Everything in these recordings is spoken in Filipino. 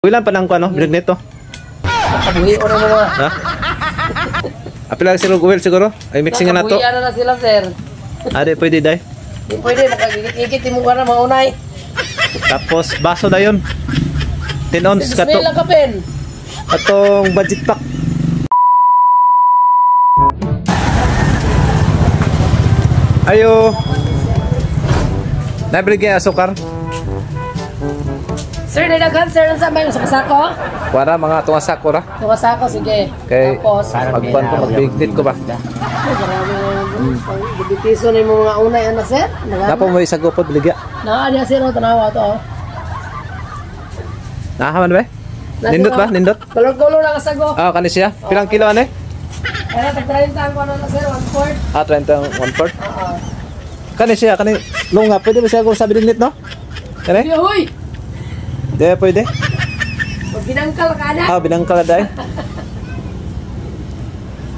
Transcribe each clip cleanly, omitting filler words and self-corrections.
Ilan pa lang ko ano, bilag nito. Nakabuhi o na mga. Ha? Apila sila Guwel siguro? Ay mixing na to. Nakabuhi na sila sir. Ade pwede day. Di pwede, makagigit-igit mo ka na maunay. Tapos baso na yun. 10 ounce kato. Bismillah ka pen. Atong budget pack. Ayo. Nabili kaya asukar? Sir, nilaghan sir sa may sa sako. Para mga tunga sako ra. Tunga sako, sige. Kay tapos magkuhan ko, magbiglit ko ba? Gibitiso ni mo mga unay ana sir. Dapo mo isa gopod biligya. Naa dia sir tanawa to. Nahaman ba? Nindot ba? Nindot? Color-color lang sago. Ah, kani siya. Pilang kilo ane? Kaya tag-30 ang kuno na sir, 1/4. Ah, 30 1/4. Oo. Kani siya, kani lunga. Pwede ba siya kung sabi dinit, no? Kani? Di hoy. Di pwede. Binangkal ka na. Ah, binangkal dai.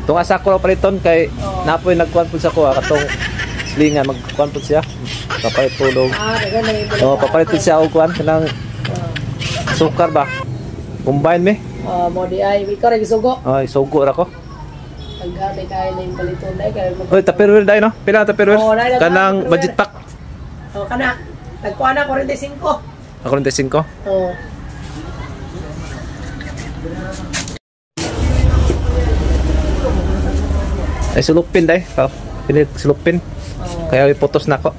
Tunga sako ra paliton kay napoy nagkuan pud sa ko katong slingan magkuan pud siya. Kapalit tulog. Ah, dagan na ito. Oh, papalit pud siya og kuan kanang sukar ba? Combine me. Mo di ay ikaw ra gisugo. Ay, sugo ra ko. Hanggang kay na yung paliton na kay mo. Oy, tupperware dai no? Pila tupperware? Oh, dai, Kanang tupperware. budget pack. Oh, kana. Nagkuha na 45. Ako 45. Oh. Ay sulupin dai. Pilit sulupin. Oh. Kaya ipotos na ko.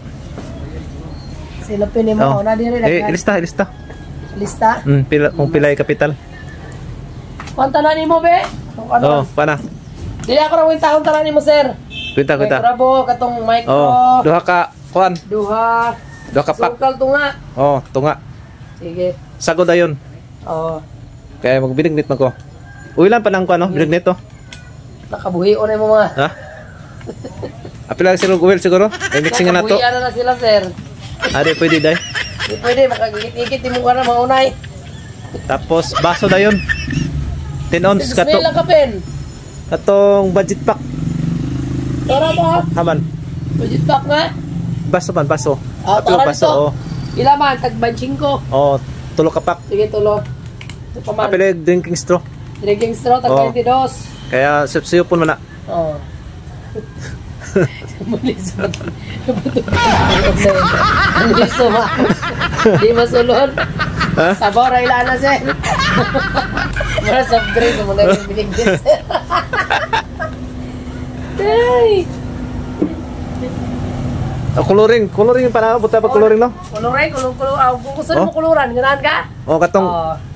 Silupin ni mo na dire Eh, daghan. ilista. Lista. Pila kung pilay kapital. Konta na nimo be? Oh, pana. Dili ako ra win taon tanan nimo sir. Kwenta. Bravo katong micro. Oh, duha ka kuan. Duha. Duha ka pack. Sukal tunga. Oh, tunga. Sige. Sagod dayon. Oh. Kaya magbilagnit man ko. Uy lang pa lang ko ano, bilagnit to. Nakabuhi o na mo mga. Ha? Apila sila Guwel siguro? Ay mixing na to. Nakabuhi na sila sir. Ade pwede day. Di pwede, makagigit-igit mo ka na maunay. Tapos baso na yun. 10 ounce kato. Bismillah ka pen. Katong budget pack. Tara ba? Haman. Budget pack nga. Baso man, baso. Ah, Apil tara baso. dito. Oh. Ila man, tag-banching ko. Oh, tulo ka pack. Sige, tulo. Ito pa man. Apil drinking straw. Drinking straw, tag-22. Kaya siyo po na. Oo. Mulis mo. Mulis mo ma. Di masulod. Ha? Sabaw ra ilaan na sir. Mara soft drink mo na yung binigyan sir. Ay. Coloring pa na. Buta pa coloring no? Kuluray, kulong-kulong. Kung gusto mo kuluran, ganahan ka? Oh, katong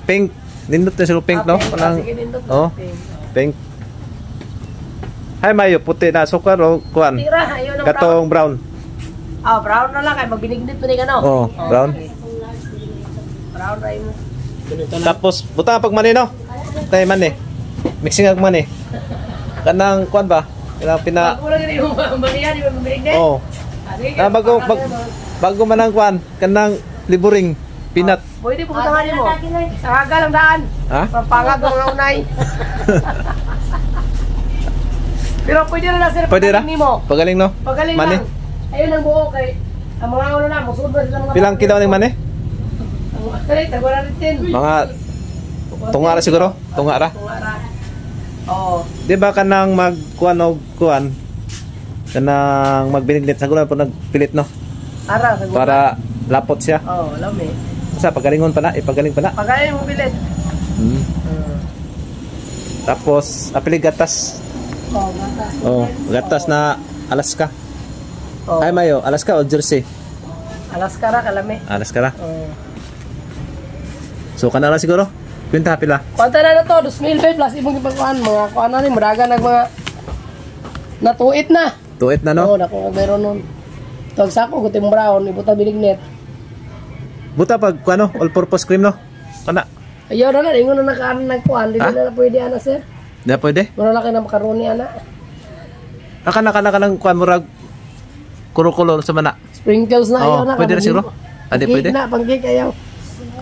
pink. Nindot na sila pink no? Kanang Sige, nindot na. oh, pink. Hay mayo puti na sukar o kuan. Tira, ayun ang brown. Katong brown. Brown na lang. Kaya magbinignit mo ni ano. Oh, brown. Okay. Brown ray mo. Tapos buta pag mani no. Tay mani. Mixing ag mani. Kanang kuan ba? Kanang pina Wala gani mo maniya di mo magbinignit. oh. Sige. Bago man ang kuan kanang liburing peanut. Pwede pupuntahan mo. Sa haga lang daan. Ha? Pampangag ng unay. Pero pwede na sir. Pwede ra? Pagaling nimo. Pagaling no. Pagaling Mani. lang. Ayun ang buo kay ang mga ulo na musud ba sila mga. Pilang kilo ning mani? Kaya tagwala rin. Mga tunga ra siguro. Tunga ra. Oo. Di ba kanang magkuan og kuan? Kanang magbinignit sa gulan po nagpilit no. Ara sa Para lapot siya. oh, lami. Sa pagalingon pa na, ipagaling pa na. Pagaling mo bilit. Tapos apili gatas. Oh, gatas. Oh, gatas na Alaska. Oh. Ay mayo, Alaska o Jersey? Alaska ra kalami. Alaska ra. Oh. So kana ra siguro. Kwenta pila. Kwanta na to, 2,000 plus imong ipagkuhan mga kuan na ni muraga nag mga natuit na. Tuit na no. Oo, nako meron nun. Tawag sa ako gutim brown, ibuta binignet. Buta pag kuano, all purpose cream no. Kana. Ayaw na ingon na nakaan nagkuhan, di na pwede ana sir. Di pwede. Mura lang na makaroni ana. Kana kanang kuan murag kulo-kulo sa mana. Sprinkles na ayaw na. Pwede na siguro. Adi pwede. Na pangkik ayaw.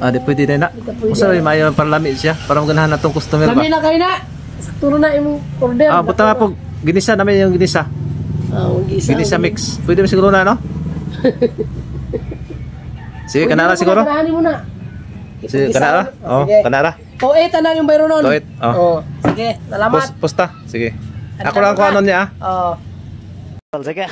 Adi pwede na. Usa rin mayo para lami siya para maganahan natong customer ba. Lami na kay na. Sakto na imong order. Buta nga po ginisa namin yung ginisa. Ginisa mix. Pwede mo siguro na no? Sige, kanara siguro. Kanahanin mo na. Si kanara? Oh, Sige. kanara. Tuit tanan yung bayro nun. Tuit, oh. Sige, salamat. Pusta. Sige. Ako lang kung ano niya. Oh. Sige.